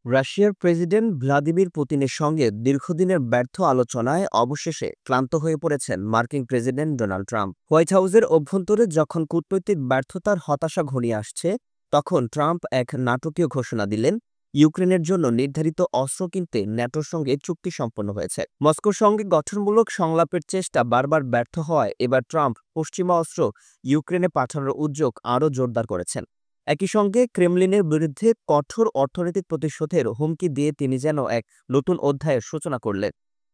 রাশিয়ার president Vladimir পুতিনের সঙ্গে দীর্ঘদিনের ব্যর্থ আলোচনায় অবশেষে ক্লান্ত হয়ে পড়েছেন মার্কিন প্রেসিডেন্ট ডোনাল্ড ট্রাম্প। হোয়াইট হাউসের অভ্যন্তরে যখন কূটনৈতিক ব্যর্থতার হতাশা ঘনিয়ে আসছে, তখন ট্রাম্প এক নাটকীয় ঘোষণা দিলেন। ইউক্রেনের জন্য নির্ধারিত অস্ত্র কিনতে ন্যাটোর সঙ্গে চুক্তি সম্পন্ন হয়েছে। মস্কোর সঙ্গে গঠনমূলক সংলাপের চেষ্টা বারবার ব্যর্থ হওয়ায় এবার ট্রাম্প পশ্চিমা অস্ত্র ইউক্রেনে পাঠানোর উদ্যোগ আরও জোরদার করেছেন। একই সঙ্গে ক্রেমলিনের বিরুদ্ধে কঠোর অর্থনৈতিক প্রতিশোধের হুমকি দিয়ে তিনি যেন এক নতুন অধ্যায়ের সূচনা করলেন।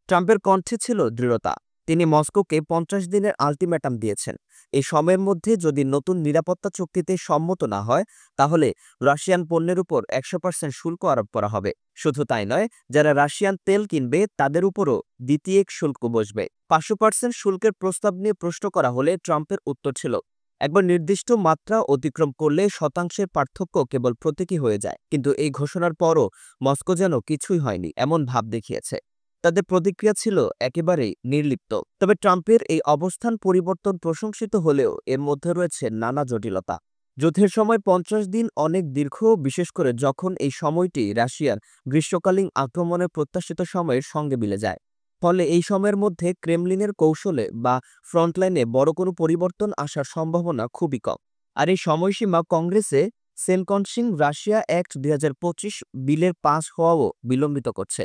ট্রাম্পের কণ্ঠে ছিল দৃঢ়তা। তিনি মস্কোকে ৫০ দিনের আলটিমেটাম দিয়েছেন। এই সময়ের মধ্যে যদি নতুন নিরাপত্তা চুক্তিতে সম্মত না হয়, তাহলে রাশিয়ান পণ্যের উপর ১০০% শুল্ক আরোপ করা হবে। শুধু তাই নয়, যারা রাশিয়ান তেল কিনবে তাদের উপরও দ্বিতীয় শুল্ক বসবে। ৫০০% শুল্কের প্রস্তাব নিয়ে প্রশ্ন করা হলে ট্রাম্পের উত্তর ছিল, একবার নির্দিষ্ট মাত্রা অতিক্রম করলে শতাংশের পার্থক্য কেবল প্রতীকী হয়ে যায়। কিন্তু এই ঘোষণার পরও মস্কো যেন কিছুই হয়নি এমন ভাব দেখিয়েছে। তাদের প্রতিক্রিয়া ছিল একেবারেই নির্লিপ্ত। তবে ট্রাম্পের এই অবস্থান পরিবর্তন প্রশংসিত হলেও এর মধ্যে রয়েছে নানা জটিলতা। যুদ্ধের সময় ৫০ দিন অনেক দীর্ঘ, বিশেষ করে যখন এই সময়টি রাশিয়ার গ্রীষ্মকালীন আক্রমণের প্রত্যাশিত সময়ের সঙ্গে মিলে যায়। ফলে এই সময়ের মধ্যে ক্রেমলিনের কৌশলে বা ফ্রন্টলাইনে বড় কোনো পরিবর্তন আসার সম্ভাবনা খুবই কম। আর এই সময়সীমা কংগ্রেসে সেনকনসিং রাশিয়া অ্যাক্ট ২০২৫ বিলের পাস হওয়াও বিলম্বিত করছে,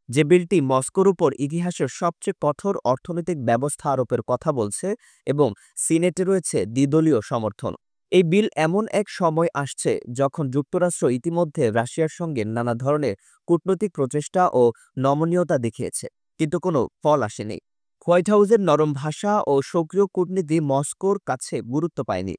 যে বিলটি মস্কোর উপর ইতিহাসের সবচেয়ে কঠোর অর্থনৈতিক ব্যবস্থা আরোপের কথা বলছে এবং সিনেটে রয়েছে দ্বিদলীয় সমর্থন। এই বিল এমন এক সময় আসছে যখন যুক্তরাষ্ট্র ইতিমধ্যে রাশিয়ার সঙ্গে নানা ধরনের কূটনৈতিক প্রচেষ্টা ও নমনীয়তা দেখিয়েছে, কিন্তু কোনো ফল আসেনি। হোয়াইট হাউসের নরম ভাষা ও সক্রিয় কূটনীতি মস্কোর কাছে গুরুত্ব পায়নি।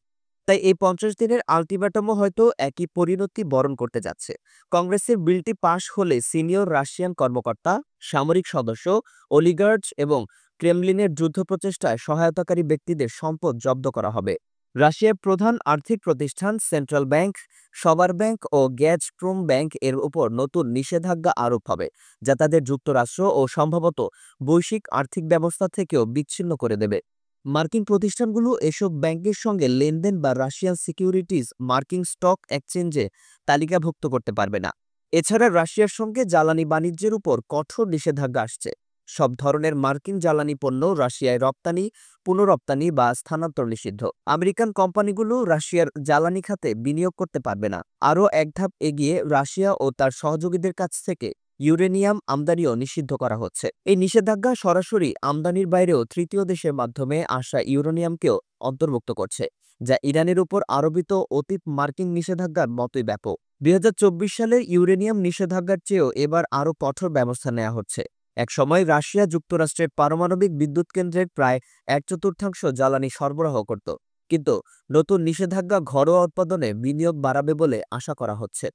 তাই এই ৫০ দিনের আলটিমেটামও হয়তো একই পরিণতি বরণ করতে যাচ্ছে। কংগ্রেসের বিলটি পাশ হলে সিনিয়র রাশিয়ান কর্মকর্তা, সামরিক সদস্য, অলিগার্চ এবং ক্রেমলিনের যুদ্ধ প্রচেষ্টায় সহায়তাকারী ব্যক্তিদের সম্পদ জব্দ করা হবে। রাশিয়ার প্রধান আর্থিক প্রতিষ্ঠান সেন্ট্রাল ব্যাংক, সবার ব্যাংক ও গ্যাজপ্রোম ব্যাংক এর উপর নতুন নিষেধাজ্ঞা আরোপ হবে, যা তাদের যুক্তরাষ্ট্র ও সম্ভবত বৈশ্বিক আর্থিক ব্যবস্থা থেকেও বিচ্ছিন্ন করে দেবে। মার্কিন প্রতিষ্ঠানগুলো এসব ব্যাংকের সঙ্গে লেনদেন বা রাশিয়ান সিকিউরিটিজ মার্কিন স্টক এক্সচেঞ্জে তালিকাভুক্ত করতে পারবে না। এছাড়া রাশিয়ার সঙ্গে জ্বালানি বাণিজ্যের উপর কঠোর নিষেধাজ্ঞা আসছে। সব ধরনের মার্কিন জ্বালানি পণ্য রাশিয়ায় রপ্তানি, পুনরপ্তানি বা স্থানান্তর নিষিদ্ধ। আমেরিকান কোম্পানিগুলো রাশিয়ার জ্বালানি খাতে বিনিয়োগ করতে পারবে না। আরও এক ধাপ এগিয়ে রাশিয়া ও তার সহযোগীদের কাছ থেকে ইউরেনিয়াম আমদানিও নিষিদ্ধ করা হচ্ছে। এই নিষেধাজ্ঞা সরাসরি আমদানির বাইরেও তৃতীয় দেশের মাধ্যমে আসা ইউরেনিয়ামকেও অন্তর্ভুক্ত করছে, যা ইরানের উপর আরোপিত অতীত মার্কিন নিষেধাজ্ঞার মতোই ব্যাপক। ২০২৪ সালের ইউরেনিয়াম নিষেধাজ্ঞার চেয়েও এবার আরও কঠোর ব্যবস্থা নেওয়া হচ্ছে। একসময় রাশিয়া যুক্তরাষ্ট্রের পারমাণবিক বিদ্যুৎ কেন্দ্রের প্রায় ১/৪ জ্বালানি সরবরাহ করত, কিন্তু নতুন নিষেধাজ্ঞা ঘরোয়া উৎপাদনে বিনিয়োগ বাড়াবে বলে আশা করা হচ্ছে।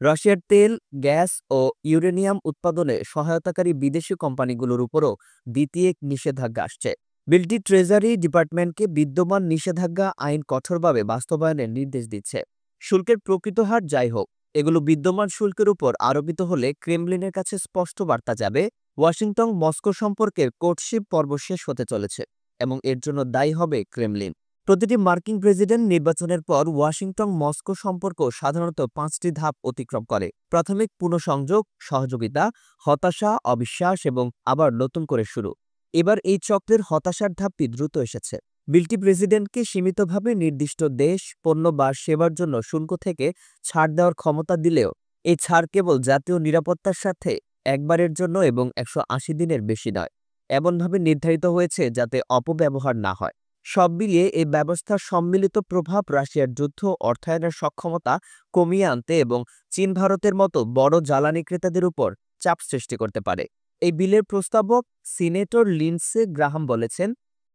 রাশিয়ার তেল, গ্যাস ও ইউরেনিয়াম উৎপাদনে সহায়তাকারী বিদেশি কোম্পানিগুলোর উপরও দ্বিতীয় নিষেধাজ্ঞা আসছে। বিলটি ট্রেজারি ডিপার্টমেন্টকে বিদ্যমান নিষেধাজ্ঞা আইন কঠোরভাবে বাস্তবায়নের নির্দেশ দিচ্ছে। শুল্কের প্রকৃত হার যাই হোক, এগুলো বিদ্যমান শুল্কের উপর আরোপিত হলে ক্রেমলিনের কাছে স্পষ্ট বার্তা যাবে, ওয়াশিংটন মস্কো সম্পর্কের কোর্টশিপ পর্ব শেষ হতে চলেছে এবং এর জন্য দায়ী হবে ক্রেমলিন। প্রতিটি মার্কিন প্রেসিডেন্ট নির্বাচনের পর ওয়াশিংটন মস্কো সম্পর্ক সাধারণত ৫টি ধাপ অতিক্রম করে: প্রাথমিক পুনঃসংযোগ, সহযোগিতা, হতাশা, অবিশ্বাস এবং আবার নতুন করে শুরু। এবার এই চক্রের হতাশার ধাপটি দ্রুত এসেছে। বিলটি প্রেসিডেন্টকে সীমিতভাবে নির্দিষ্ট দেশ, পণ্য বা সেবার জন্য শুল্ক থেকে ছাড় দেওয়ার ক্ষমতা দিলেও এই ছাড় কেবল জাতীয় নিরাপত্তার সাথে একবারের জন্য এবং ১৮০ দিনের বেশি নয়। এমনভাবে নির্ধারিত হয়েছে যাতে অপব্যবহার না হয়। সব মিলিয়ে এই ব্যবস্থার সম্মিলিত প্রভাব রাশিয়ার যুদ্ধ অর্থায়নের সক্ষমতা কমিয়ে আনতে এবং চীন ভারতের মতো বড় জ্বালানি ক্রেতাদের উপর চাপ সৃষ্টি করতে পারে। এই বিলের প্রস্তাবক সিনেটর লিন্ডসে গ্রাহাম বলেছেন,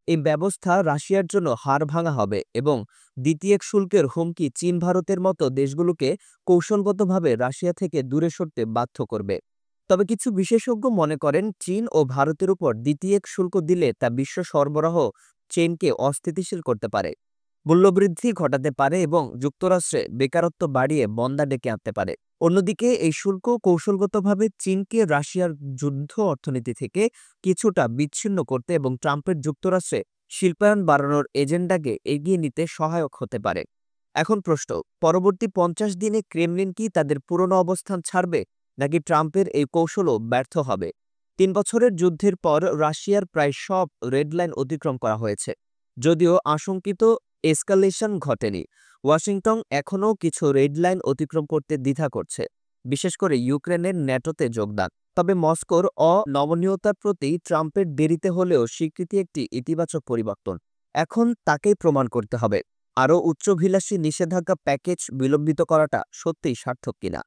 এই ব্যবস্থা রাশিয়ার জন্য হাড়ভাঙা হবে এবং দ্বিতীয় শুল্কের হুমকি চীন ভারতের মতো দেশগুলোকে কৌশলগতভাবে রাশিয়া থেকে দূরে সরতে বাধ্য করবে। তবে কিছু বিশেষজ্ঞ মনে করেন, চীন ও ভারতের উপর দ্বিতীয় শুল্ক দিলে তা বিশ্ব সরবরাহ চেইনকে অস্থিতিশীল করতে পারে, মূল্যবৃদ্ধি ঘটাতে পারে এবং যুক্তরাষ্ট্রে বেকারত্ব বাড়িয়ে মন্দা ডেকে আনতে পারে। অন্যদিকে এই শুল্ক কৌশলগতভাবে চীনকে রাশিয়ার যুদ্ধ অর্থনীতি থেকে কিছুটা বিচ্ছিন্ন করতে এবং ট্রাম্পের যুক্তরাষ্ট্রে শিল্পায়ন বাড়ানোর এজেন্ডাকে এগিয়ে নিতে সহায়ক হতে পারে। এখন প্রশ্ন, পরবর্তী ৫০ দিনে ক্রেমলিন কি তাদের পুরনো অবস্থান ছাড়বে, নাকি ট্রাম্পের এই কৌশলও ব্যর্থ হবে? ৩ বছরের যুদ্ধের পর রাশিয়ার প্রায় সব রেড লাইন অতিক্রম করা হয়েছে। যদিও আশঙ্কিত এসকালেশন ঘটেনি, ওয়াশিংটন এখনও কিছু রেড লাইন অতিক্রম করতে দ্বিধা করছে, বিশেষ করে ইউক্রেনের ন্যাটোতে যোগদান। তবে মস্কোর অনমনীয়তার প্রতি ট্রাম্পের দেরিতে হলেও স্বীকৃতি একটি ইতিবাচক পরিবর্তন। এখন তাকেই প্রমাণ করতে হবে আরও উচ্চাভিলাষী নিষেধাজ্ঞা প্যাকেজ বিলম্বিত করাটা সত্যিই সার্থক কিনা।